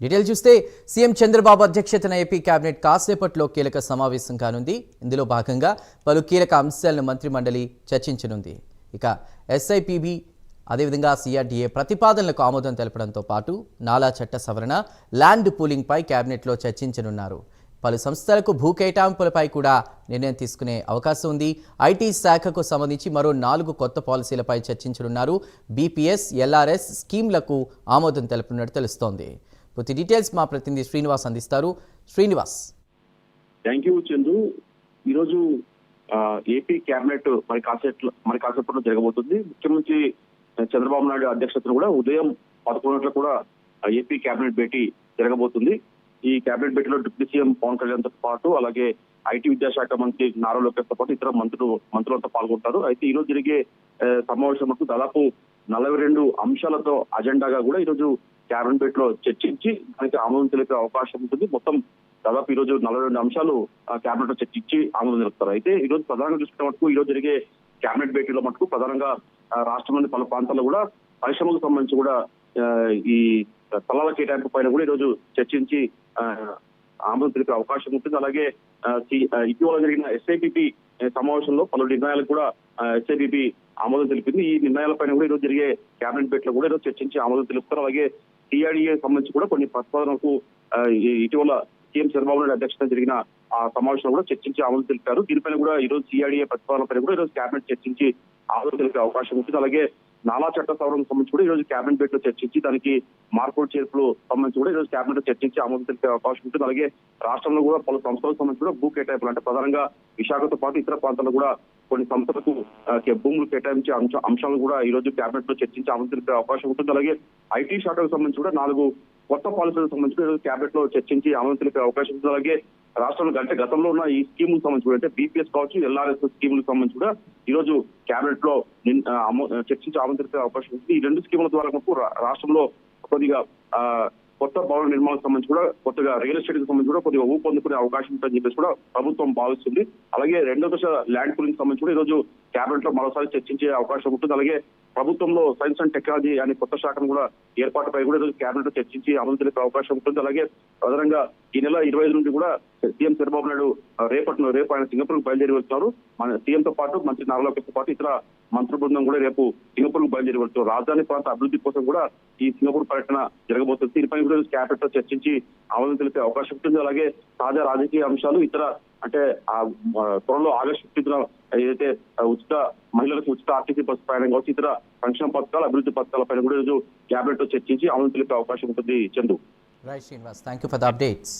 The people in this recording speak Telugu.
డీటెయిల్ చూస్తే సీఎం చంద్రబాబు అధ్యక్షతన ఏపీ కేబినెట్ కాసేపట్లో కీలక సమావేశం కానుంది. ఇందులో భాగంగా పలు కీలక అంశాలను మంత్రిమండలి చర్చించనుంది. ఇక ఎస్ఐపిబి అదేవిధంగా సిఆర్డీఏ ప్రతిపాదనలకు ఆమోదం తెలపడంతో పాటు నాలా చట్ట సవరణ, ల్యాండ్ పూలింగ్పై కేబినెట్లో చర్చించనున్నారు. పలు సంస్థలకు భూ కేటాయింపులపై కూడా నిర్ణయం తీసుకునే అవకాశం ఉంది. ఐటీ శాఖకు సంబంధించి మరో 4 కొత్త పాలసీలపై చర్చించనున్నారు. బీపీఎస్, ఎల్ఆర్ఎస్ స్కీమ్లకు ఆమోదం తెలపనున్నట్టు తెలుస్తోంది. పూర్తి డీటెయిల్స్ మా ప్రతినిధి శ్రీనివాస్ అందిస్తారు. శ్రీనివాస్. Thank you Chandu. ఈరోజు ఏపీ కేబినెట్ మరి కాసేపట్లో జరగబోతుంది. ముఖ్యమంత్రి చంద్రబాబు నాయుడు అధ్యక్షతను కూడా ఉదయం 11 గంటలకు కూడా ఏపీ కేబినెట్ భేటీ జరగబోతుంది. ఈ కేబినెట్ భేటీలో డిప్యూటీ సీఎం పవన్ కళ్యాణ్ తో పాటు అలాగే ఐటీ విద్యాశాఖ మంత్రి నారా లోకేష్ తో పాటు ఇతర మంత్రులంతా పాల్గొంటారు. అయితే ఈ రోజు జరిగే సమావేశం దాదాపు 42 అంశాలతో అజెండాగా కూడా ఈ రోజు కేబినెట్ భేటీలో చర్చించి దానికి ఆమోదం తెలిపే అవకాశం ఉంటుంది. మొత్తం దాదాపు ఈ రోజు 42 అంశాలు కేబినెట్ లో చర్చించి ఆమోదం తెలుపుతారు. అయితే ఈ రోజు ప్రధానంగా చూసుకునే మటుకు ఈ రోజు జరిగే కేబినెట్ భేటీలో మటుకు ప్రధానంగా రాష్ట్రంలోని పలు ప్రాంతాల్లో కూడా పరిశ్రమలకు సంబంధించి కూడా ఈ స్థలాల కేటాయింపు పైన కూడా ఈ రోజు చర్చించి ఆమోదం తెలిపే అవకాశం ఉంటుంది. అలాగే ఇటీవల జరిగిన ఎస్ఐపిపి సమావేశంలో పలు నిర్ణయాలకు కూడా ఎస్ఐపిపి ఆమోదం తెలిపింది. ఈ నిర్ణయాలపైన కూడా ఈ రోజు జరిగే కేబినెట్ భేటీలో కూడా ఈరోజు చర్చించి ఆమోదం తెలుపుతారు. అలాగే సిఆర్డీఏ సంబంధించి కూడా కొన్ని ప్రతిపాదనలకు ఇటీవల సీఎం చంద్రబాబు నాయుడు అధ్యక్షతన జరిగిన ఆ సమావేశంలో కూడా చర్చించి ఆమోదం తెలిపారు. దీనిపైన కూడా ఈ రోజు సిఆర్డీఏ ప్రతిపాదనపైన కూడా ఈ రోజు కేబినెట్ చర్చించి ఆమోదం తెలిపే అవకాశం ఉంటుంది. అలాగే నాలా చట్ట సవరణకు సంబంధించి కూడా ఈ రోజు కేబినెట్ భేటీలో చర్చించి దానికి మార్పులు చేర్పులు సంబంధించి కూడా ఈ రోజు కేబినెట్ లో చర్చించి ఆమోదం తెలిపే అవకాశం ఉంటుంది. అలాగే రాష్ట్రంలో కూడా పలు సంస్థలకు సంబంధించి కూడా భూ కేటాయింపులు అంటే ప్రధానంగా విశాఖతో పాటు ఇతర ప్రాంతాల్లో కూడా కొన్ని సంస్థలకు భూములు కేటాయించే అంశాలను కూడా ఈ రోజు కేబినెట్ లో చర్చించి ఆమోదం తెలిపే అవకాశం ఉంటుంది. అలాగే ఐటీ శాఖకు సంబంధించి కూడా 4 కొత్త పాలసీలకు సంబంధించి ఈరోజు కేబినెట్ లో చర్చించి ఆమోదం తెలిపే అవకాశం ఉంటుంది. అలాగే రాష్ట్రంలో గతంలో ఉన్న ఈ స్కీములకు సంబంధించి అంటే బీపీఎస్ కావచ్చు, ఎల్ఆర్ఎస్ స్కీములకు సంబంధించి కూడా ఈ రోజు కేబినెట్ లో చర్చించి ఆమోదం తెలిపే అవకాశం ఉంటుంది. ఈ 2 స్కీముల ద్వారా రాష్ట్రంలో కొద్దిగా కొత్త భవన నిర్మాణాలకు సంబంధించి కూడా కొత్తగా రియల్ ఎస్టేట్ కి సంబంధించి కూడా కొద్దిగా ఊపందుకునే అవకాశం ఉంటుందని చెప్పేసి కూడా ప్రభుత్వం భావిస్తుంది. అలాగే 2వ దశ ల్యాండ్ పూలింగ్ సంబంధించి కూడా ఈ రోజు కేబినెట్ లో మరోసారి చర్చించే అవకాశం ఉంటుంది. అలాగే ప్రభుత్వంలో సైన్స్ అండ్ టెక్నాలజీ అనే కొత్త శాఖను కూడా ఏర్పాటుపై కూడా ఈరోజు కేబినెట్ లో చర్చించి అమలు తెలిపే అవకాశం ఉంటుంది. అలాగే ప్రధానంగా ఈ నెల 25 నుండి కూడా సీఎం చంద్రబాబు నాయుడు రేపు ఆయన సింగపూర్ కు బయలుదేరి వెళ్తున్నారు. మన సీఎంతో పాటు మంత్రి నారా లోకేష్ తో పాటు ఇతర మంత్రి బృందం కూడా రేపు సింగపూర్ కు బయలుదేరి వెళ్తున్నారు. రాజధాని ప్రాంత అభివృద్ధి కోసం కూడా ఈ సింగపూర్ పర్యటన జరగబోతుంది. దీనిపై కూడా కేబినెట్ లో చర్చించి ఆమోదం తెలిపే అవకాశం ఉంటుంది. అలాగే తాజా రాజకీయ అంశాలు ఇతర అంటే త్వరలో ఆగస్టు 15న ఏదైతే మహిళలకు ఉచిత ఆర్టీసీ బస్సు ప్రయాణం కావచ్చు, ఇతర సంక్షేమ పథకాలు, అభివృద్ధి పథకాలపైన కూడా ఈరోజు కేబినెట్ లో చర్చించి ఆమోదం తెలిపే అవకాశం ఉంటుంది. Chandu. Right Srinivas, thank you for the updates.